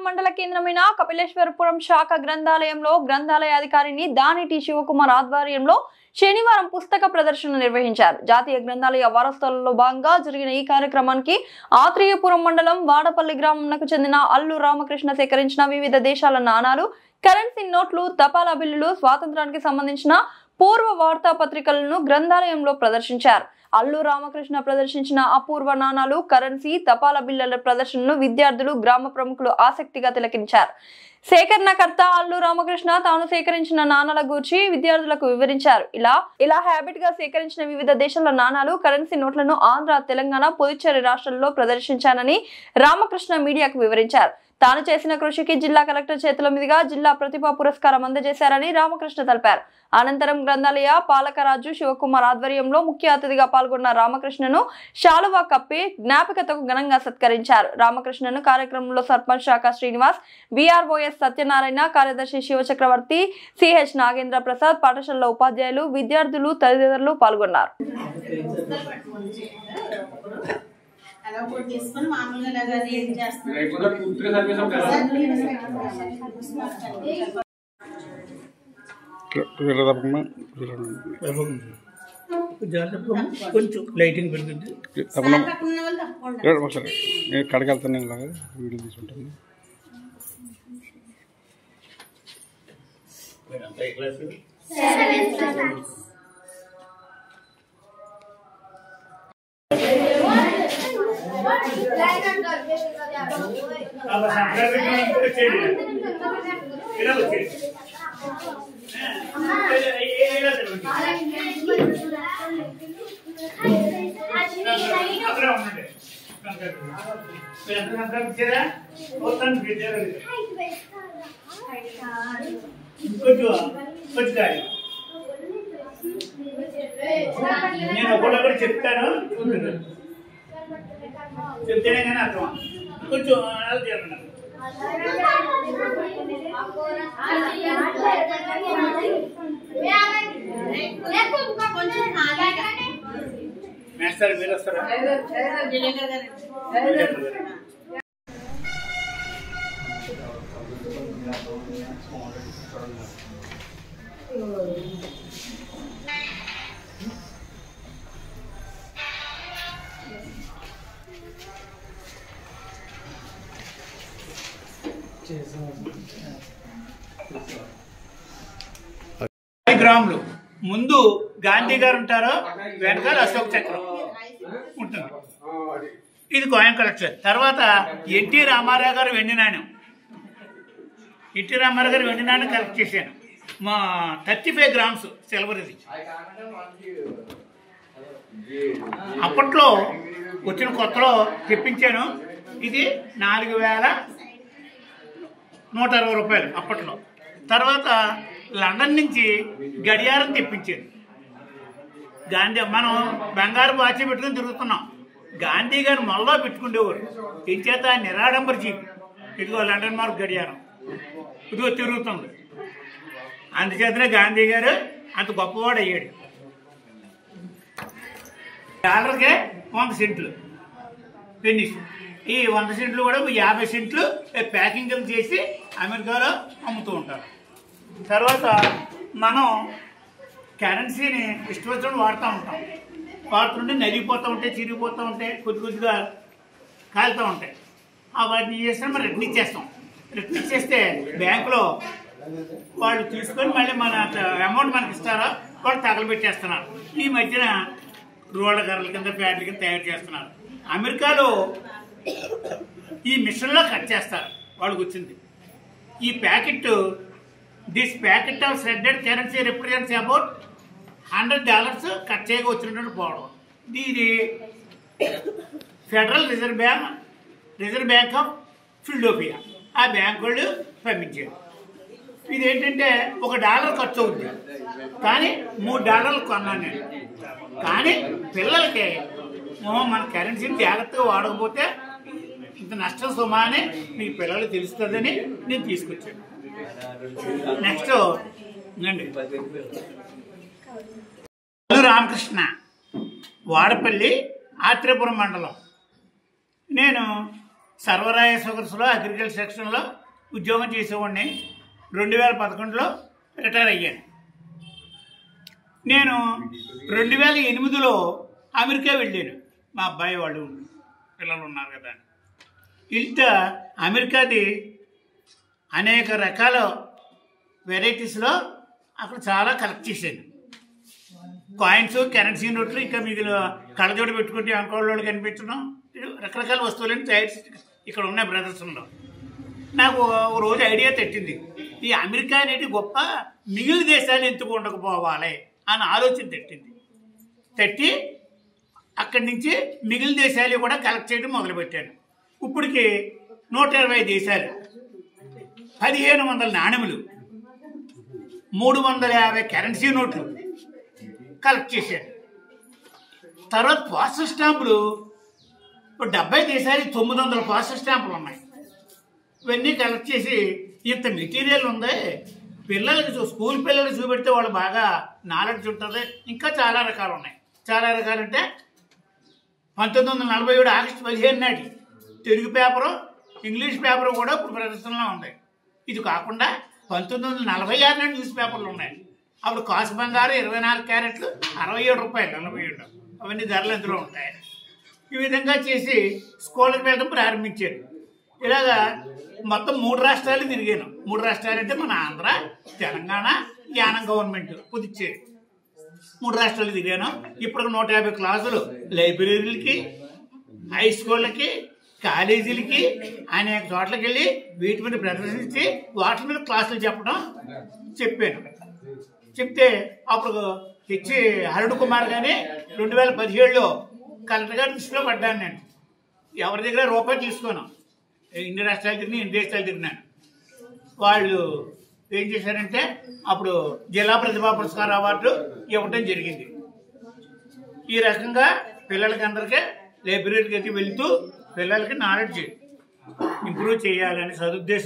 మండల కేంద్రమైన కపిలేశ్వరపురం శాఖ గ్రంథాలయంలో గ్రంథాలయాధికారిని దాని టి శివకుమార్ ఆధ్వర్యంలో శనివారం పుస్తక ప్రదర్శన నిర్వహించారు. జాతీయ గ్రంథాలయ వారోత్సవాలలో భాగంగా జరిగిన ఈ కార్యక్రమానికి ఆత్రేయపురం మండలం వాడపల్లి గ్రామంకు చెందిన అల్లు రామకృష్ణ సేకరించిన వివిధ దేశాల నాణాలు, కరెన్సీ నోట్లు, తపాలా బిల్లులు, స్వాతంత్రానికి సంబంధించిన పూర్వ వార్తాపత్రికలను గ్రంథాలయంలో ప్రదర్శించారు. అల్లు రామకృష్ణ ప్రదర్శించిన అపూర్వ నాణాలు, కరెన్సీ, తపాలా బిళ్లల ప్రదర్శనను విద్యార్థులు, గ్రామ ప్రముఖులు ఆసక్తిగా తిలకించారు. సేకరణకర్త అల్లు రామకృష్ణ తాను సేకరించిన నాణాల గూర్చి విద్యార్థులకు వివరించారు. ఇలా హ్యాబిట్ గా సేకరించిన వివిధ దేశాల నాణాలు, కరెన్సీ నోట్లను ఆంధ్ర, తెలంగాణ, పుదుచ్చేరి రాష్ట్రాల్లో ప్రదర్శించానని రామకృష్ణ మీడియాకు వివరించారు. తాను చేసిన కృషికి జిల్లా కలెక్టర్ చేతుల మీదుగా జిల్లా ప్రతిభా పురస్కారం అందజేశారని రామకృష్ణ తెలిపారు. అనంతరం గ్రంథాలయ పాలకరాజు శివకుమార్ ఆధ్వర్యంలో ముఖ్య అతిథిగా పాల్గొన్న రామకృష్ణను శాలువా కప్పి జ్ఞాపికతకు ఘనంగా సత్కరించారు. రామకృష్ణను కార్యక్రమంలో సర్పంచ్ శాఖ శ్రీనివాస్, విఆర్ఓఎస్ సత్యనారాయణ, కార్యదర్శి శివచక్రవర్తి, సిహెచ్ నాగేంద్ర ప్రసాద్, పాఠశాల ఉపాధ్యాయులు, విద్యార్థులు తదితరులు పాల్గొన్నారు. కొంచెం లైటింగ్ పెడుతుంది కడకి వెళ్తాను ఇలాగా వీడియో తీసుకుంటాను. నేను ఒకటి చెప్తాను, చెప్తేనే కానీ అర్థం. కొంచెం మేస్తారు, మీరు వస్తారా? గ్రాములు ముందు గాంధీ గారు ఉంటారో వెనకాల అశోక్ చక్రం ఉంటుంది. ఇది కాయిన్ కలెక్షన్. తర్వాత ఎన్టీ రామారావు గారు వెండి నాణ్యం, ఎన్టీ రామారావు గారు వెండి నాణ్యం కలెక్ట్ చేశాను. మా 35 గ్రామ్స్ సిల్వర్. ఇది అప్పట్లో వచ్చిన కొత్తలో తెప్పించాను. ఇది 4160 రూపాయలు అప్పట్లో. తర్వాత లండన్ నుంచి గడియారం తెప్పించాను. గాంధీ మనం బంగారు వాచి పెట్టుకుని తిరుగుతున్నాం. గాంధీ గారు మొల్లో పెట్టుకునేవారు. ఇంచేత నిరాడంబర జీవి. ఇదిగో లండన్ మార్క్ గడియారం ఇదిగో తిరుగుతుంది. అందుచేతనే గాంధీ గారు అంత గొప్పవాడు అయ్యాడు. డాలర్కే 100 సెంట్లు పెన్నిస్. ఈ 100 సెంట్లు కూడా 50 సెంట్లు ప్యాకింగ్ చేసి అమెరికాలో అమ్ముతూ ఉంటారు. తర్వాత మనం కరెన్సీని ఇష్టం వాడుతూ ఉంటాం. వాడుతుంటే నలిగిపోతూ ఉంటాయి, చిరిగిపోతూ ఉంటాయి, కొద్దిగా కాలుతూ ఉంటాయి. వాటిని చేస్తే మనం రిటర్న్ ఇచ్చేస్తాం. రిటర్న్ ఇచ్చేస్తే బ్యాంకులో వాళ్ళు తీసుకొని మళ్ళీ మన అమౌంట్ మనకి ఇస్తారో వాళ్ళు తగలబెట్టేస్తున్నారు. ఈ మధ్యన రోడ్ల కర్రల కింద, ప్యాడ్ల కింద తయారు చేస్తున్నారు. అమెరికాలో ఈ మిషన్లో కట్ చేస్తారు. వాళ్ళకి వచ్చింది ఈ packet. This packet of shredded currency represents about $100 cut చేయగా వచ్చినటువంటి పోవడం. ఇది federal reserve bank of Philadelphia ఆ బ్యాంక్ వాళ్ళు పంపించారు. ఇదేంటంటే $1 ఖర్చు అవుతుంది, కానీ $3 కొన్నాను నేను. కానీ పిల్లలకి మన కరెన్సీని జాగ్రత్తగా వాడకపోతే ఇంత నష్టం సుమా అని మీ పిల్లలు తెలుస్తుందని నేను తీసుకొచ్చాను. నెక్స్ట్ అల్లు రామకృష్ణ, వాడపల్లి, ఆత్రేయపురం మండలం. నేను సర్వరాయ షుగర్స్లో అగ్రికల్చర్ సెక్షన్లో ఉద్యోగం చేసేవాడిని. 2011లో రిటైర్ అయ్యాను. నేను 2008లో అమెరికా వెళ్ళాను. మా అబ్బాయి వాళ్ళు పిల్లలు ఉన్నారు కదా, వెళ్తే అమెరికాది అనేక రకాల వెరైటీస్లో అక్కడ చాలా కలెక్ట్ చేశాను. కాయిన్స్, కరెన్సీ నోట్లు, ఇంకా మిగిలిన కళ్ళజోడు పెట్టుకుంటే అనుకోళ్ళు కనిపించడం, రకరకాల వస్తువులను తయారు ఇక్కడ ఉన్నాయి ప్రదర్శనలో. నాకు ఒక రోజు ఐడియా తట్టింది, ఈ అమెరికా అనేది గొప్ప, మిగిలిన దేశాలు ఎందుకు ఉండకపోవాలి అని ఆలోచన తట్టి అక్కడి నుంచి మిగిలిన దేశాలు కూడా కలెక్ట్ చేయడం మొదలుపెట్టాను. ఇప్పటికి 120 దేశాలు, 1500 నాణెములు, 350 కరెన్సీ నోట్లు కలెక్ట్ చేశాను. తర్వాత పోస్టల్ స్టాంపులు 70 దేశాలు 900 పోస్టల్ స్టాంపులు ఉన్నాయి. ఇవన్నీ కలెక్ట్ చేసి ఇంత మెటీరియల్ ఉంది, పిల్లలకి స్కూల్ పిల్లలకి చూపెడితే వాళ్ళు బాగా నాలెడ్జ్ ఉంటుంది. ఇంకా చాలా రకాలు ఉన్నాయి. చాలా రకాలంటే 1947 ఆగస్టు 15 నాటి తెలుగు పేపరు, ఇంగ్లీష్ పేపరు కూడా ఇప్పుడు ప్రదర్శనలో ఉంది. ఇది కాకుండా 1946 నాటి న్యూస్ పేపర్లు ఉన్నాయి. అప్పుడు కాసు బంగారు 24 క్యారెట్లు 67 రూపాయలు, 47. అవన్నీ ధరలు ఎందులో ఉంటాయి. ఈ విధంగా చేసి స్కూళ్ళకి వెళ్ళడం ప్రారంభించారు. ఇలాగా మొత్తం 3 రాష్ట్రాలు తిరిగాను. 3 రాష్ట్రాలు అంటే మన ఆంధ్ర, తెలంగాణ, యానం గవర్నమెంట్, పుదుచ్చేరి, 3 రాష్ట్రాలు తిరిగాను. ఇప్పుడు 150 క్లాసులు లైబ్రరీలకి, హై స్కూళ్ళకి, కాలేజీలకి, అనేక చోట్లకి వెళ్ళి వీటి మీద ప్రదర్శించి వాటి మీద క్లాసులు చెప్పాను. చెప్తే అప్పుడు తెచ్చి అరుణ్ కుమార్ గాని 2017లో కలెక్టర్ గారి దృష్టిలో పడ్డాను. నేను ఎవరి దగ్గర రూపాయి తీసుకోను, ఇన్ని రాష్ట్రాలు తిరిగి ఇన్ని దేశాలు తిరిగినాను. వాళ్ళు ఏం చేశారంటే అప్పుడు జిల్లా ప్రతిభా పురస్కార అవార్డు ఇవ్వటం జరిగింది. ఈ రకంగా పిల్లలకి అందరికీ లైబ్రరీకి వెళ్తూ పిల్లలకి నాలెడ్జ్ ఇంప్రూవ్ చేయాలని సదుద్దేశం